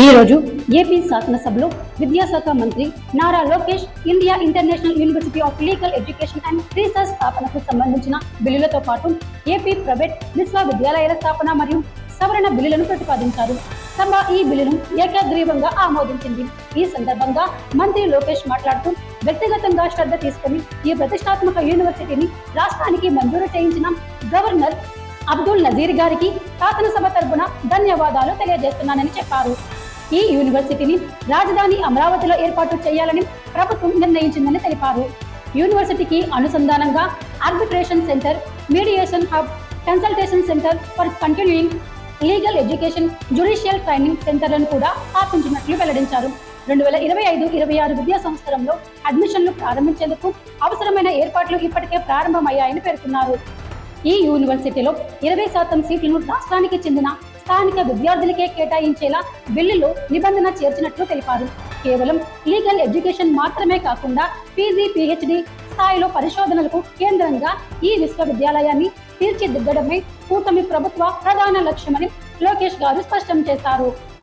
ఈ రోజు ఏపీ శాసనసభలో విద్యాశాఖ మంత్రి Nara Lokesh India international university of legal education and research స్థాపనకు సంబంధించిన బిల్లులతో పాటు ఏపీ ప్రైవేట్ విశ్వవిద్యాలయాల స్థాపన మరియు సవరణ బిల్లులను ప్రతిపాదించారు. సభ ఈ బిల్లును ఏకగ్రీవంగా ఆమోదించింది. ఈ సందర్భంగా మంత్రి లోకేష్ మాట్లాడుతూ, వ్యక్తిగతంగా శ్రద్ధ తీసుకుని ఈ ప్రతిష్టాత్మక యూనివర్సిటీని రాష్ట్రానికి మంజూరు చేయించిన గవర్నర్ అబ్దుల్ నజీర్ గారికి శాసనసభ తరపున ధన్యవాదాలు తెలియజేస్తున్నానని చెప్పారు. ఈ యూనివర్సిటీని రాజధాని అమరావతిలో ఏర్పాటు చేయాలని ప్రభుత్వం నిర్ణయించిందని తెలిపారు. యూనివర్సిటీకి అనుసంధానంగా arbitration centre, mediation hub, consultation centre for continuing legal education, judicial training సెంటర్లను కూడా స్థాపించినట్లు వెల్లడించారు. 2025-26 విద్యా సంవత్సరంలో అడ్మిషన్లు ప్రారంభించేందుకు అవసరమైన ఏర్పాట్లు ఇప్పటికే ప్రారంభమయ్యాయని పేర్కొన్నారు. ఈ యూనివర్సిటీలో 20% సీట్లను రాష్ట్రానికి చెందిన స్థానిక విద్యార్థులకే కేటాయించేలా బిల్లులో నిబంధన చేర్చినట్లు తెలిపారు. కేవలం లీగల్ ఎడ్యుకేషన్ మాత్రమే కాకుండా పీజీ, పీహెచ్డీ స్థాయిలో పరిశోధనలకు కేంద్రంగా ఈ విశ్వవిద్యాలయాన్ని తీర్చిదిద్దడమే కూటమి ప్రభుత్వ ప్రధాన లక్ష్యమని లోకేష్ గారు స్పష్టం చేశారు.